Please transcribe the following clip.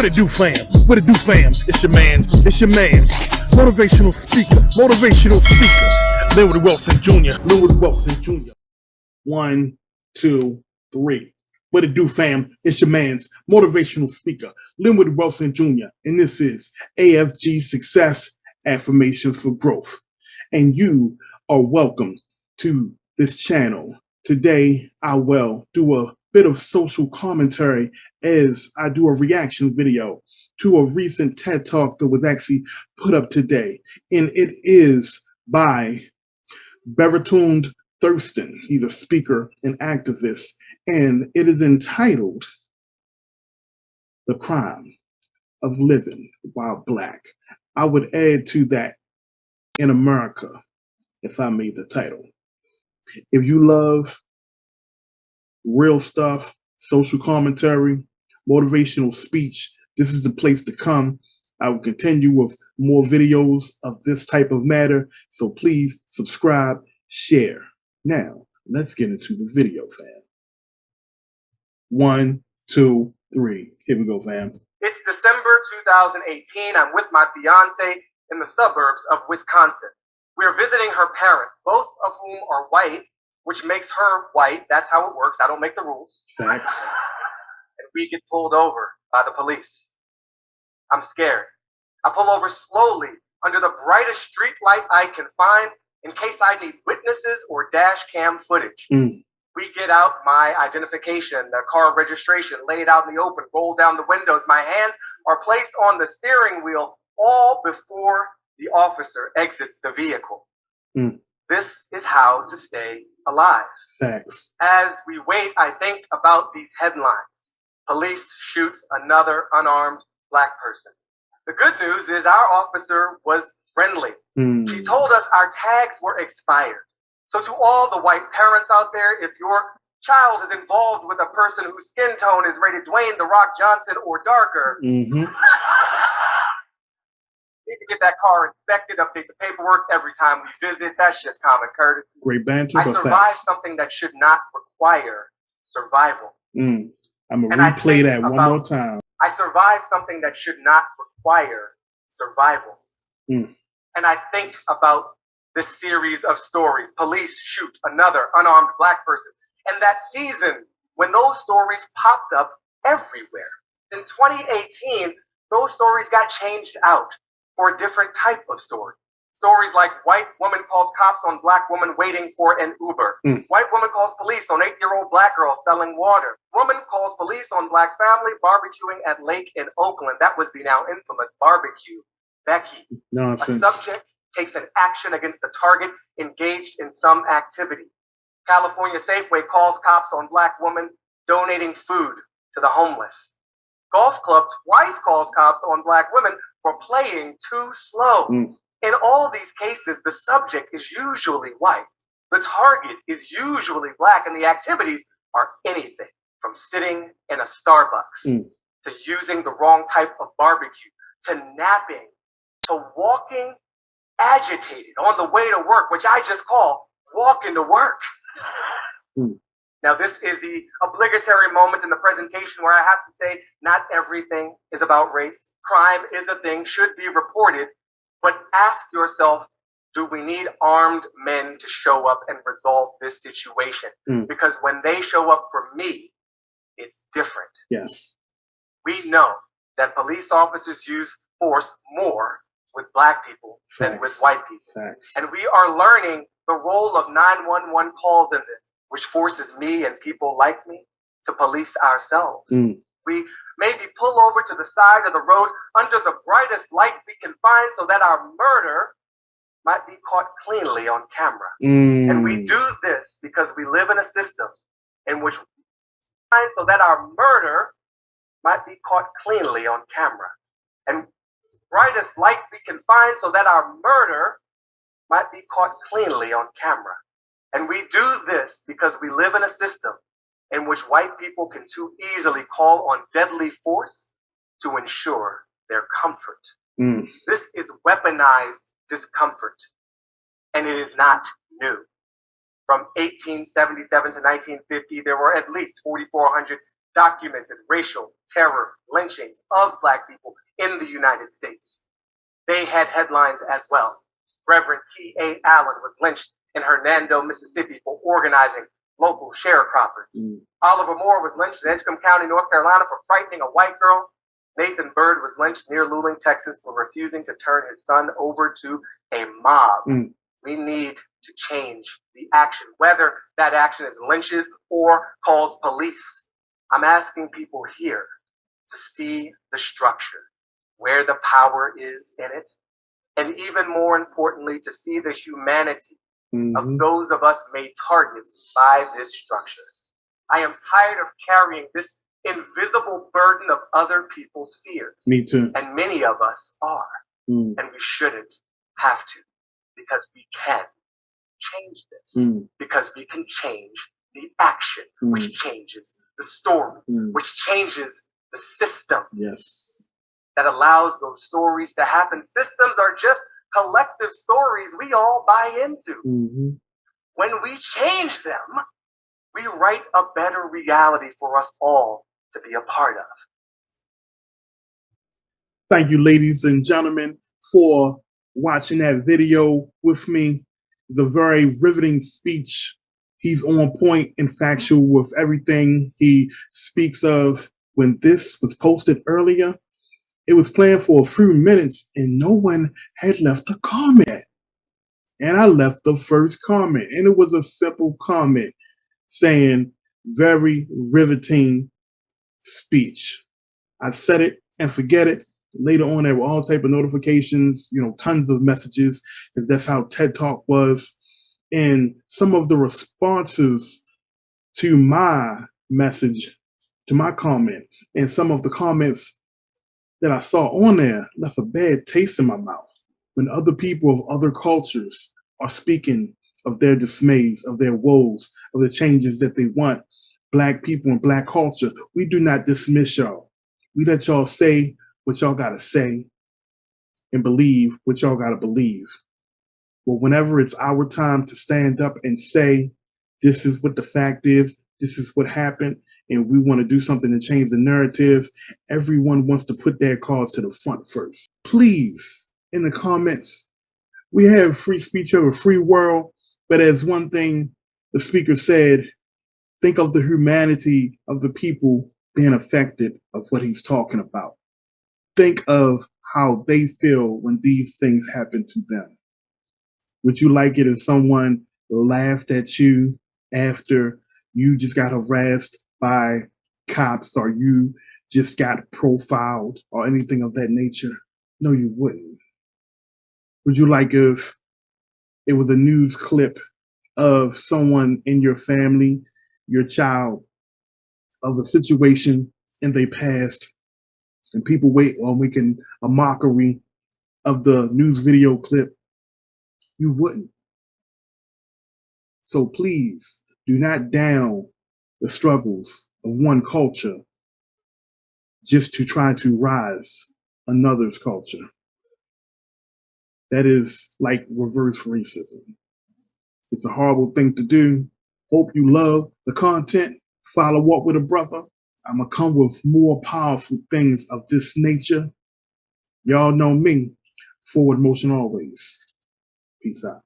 What it do, fam? What it do, fam? It's your man. It's your man. Motivational speaker. Motivational speaker. Lenwood Wilson Jr. Lenwood Wilson Jr. 1, 2, 3. What it do, fam? It's your man's motivational speaker, Lenwood Wilson Jr. And this is AFG Success Affirmations for Growth. And you are welcome to this channel. Today, I will do a bit of social commentary as I do a reaction video to a recent TED Talk that was actually put up today. And it is by Babatunde Thurston. He's a speaker and activist, and it is entitled The Crime of Living While Black. I would add to that, in America, if I made the title. If you love real stuff, social commentary, motivational speech, this is the place to come. I will continue with more videos of this type of matter, so please subscribe, share. Now, let's get into the video, fam. 1, 2, 3. Here we go, fam. It's December 2018. I'm with my fiance in the suburbs of Wisconsin. We're visiting her parents, both of whom are white, which makes her white. That's how it works. I don't make the rules. Facts. And we get pulled over by the police. I'm scared. I pull over slowly under the brightest street light I can find in case I need witnesses or dash cam footage. We get out my identification, the car registration laid out in the open, roll down the windows. My hands are placed on the steering wheel all before the officer exits the vehicle. This is how to stay alive. Facts. As we wait, I think about these headlines. Police shoot another unarmed black person. The good news is our officer was friendly. She told us our tags were expired. So to all the white parents out there, if your child is involved with a person whose skin tone is rated Dwayne "The Rock" Johnson or darker, need to get that car inspected, update the paperwork every time we visit. That's just common courtesy. Great banter, I but survived facts. something that should not require survival. I'm going to replay that one more time. I survived something that should not require survival. And I think about this series of stories. Police shoot another unarmed black person. And that season, when those stories popped up everywhere. In 2018, those stories got changed out for a different type of story. Stories like white woman calls cops on black woman waiting for an Uber. White woman calls police on 8-year-old black girl selling water. Woman calls police on black family barbecuing at lake in Oakland. That was the now infamous barbecue Becky. Nonsense. A subject takes an action against the target engaged in some activity. California Safeway calls cops on black woman donating food to the homeless. Golf club twice calls cops on black women for playing too slow. In all these cases, the subject is usually white. The target is usually black, and the activities are anything from sitting in a Starbucks to using the wrong type of barbecue to napping to walking agitated on the way to work, which I just call walking to work. Now, this is the obligatory moment in the presentation where I have to say not everything is about race. Crime is a thing, should be reported, but ask yourself, do we need armed men to show up and resolve this situation? Because when they show up for me, it's different. Yes. We know that police officers use force more with black people than with white people. Facts. And we are learning the role of 911 calls in this, which forces me and people like me to police ourselves. We maybe pull over to the side of the road under the brightest light we can find so that our murder might be caught cleanly on camera. And we do this because we live in a system in which so that our murder might be caught cleanly on camera. And brightest light we can find so that our murder might be caught cleanly on camera. And we do this because we live in a system in which white people can too easily call on deadly force to ensure their comfort. This is weaponized discomfort, and it is not new. From 1877 to 1950, there were at least 4,400 documented racial terror lynchings of Black people in the United States. They had headlines as well. Reverend T.A. Allen was lynched in Hernando, Mississippi for organizing local sharecroppers. Oliver Moore was lynched in Edgecombe County, North Carolina for frightening a white girl. Nathan Bird was lynched near Luling, Texas for refusing to turn his son over to a mob. We need to change the action, whether that action is lynches or calls police. I'm asking people here to see the structure, where the power is in it, and even more importantly, to see the humanity of those of us made targets by this structure. I am tired of carrying this invisible burden of other people's fears. Me too. And many of us are. And we shouldn't have to, because we can change this. Because we can change the action, which changes the story, which changes the system. Yes. That allows those stories to happen. Systems are just collective stories we all buy into. When we change them, we write a better reality for us all to be a part of. Thank you, ladies and gentlemen, for watching that video with me. The very riveting speech. He's on point and factual with everything he speaks of. When this was posted earlier, it was planned for a few minutes and no one had left a comment. And I left the first comment, and it was a simple comment saying, very riveting speech. I said it and forget it. Later on, there were all type of notifications, tons of messages, because that's how TED Talk was. And some of the responses to my message, to my comment, and some of the comments that I saw on there left a bad taste in my mouth. When other people of other cultures are speaking of their dismays, of their woes, of the changes that they want, Black people and Black culture, we do not dismiss y'all. We let y'all say what y'all gotta say and believe what y'all gotta believe. But whenever it's our time to stand up and say, this is what the fact is, this is what happened, and we want to do something to change the narrative, everyone wants to put their cause to the front first. Please, in the comments, we have free speech of a free world, but as one thing the speaker said, think of the humanity of the people being affected of what he's talking about. Think of how they feel when these things happen to them. Would you like it if someone laughed at you after you just got harassed by cops or you just got profiled or anything of that nature? No, you wouldn't. Would you like if it was a news clip of someone in your family, your child, of a situation in their past, and people wait on making a mockery of the news video clip? You wouldn't. So please do not down the struggles of one culture just to try to rise another's culture. That is like reverse racism. It's a horrible thing to do. Hope you love the content. Follow up with a brother. I'm going to come with more powerful things of this nature. Y'all know me. Forward motion always. Peace out.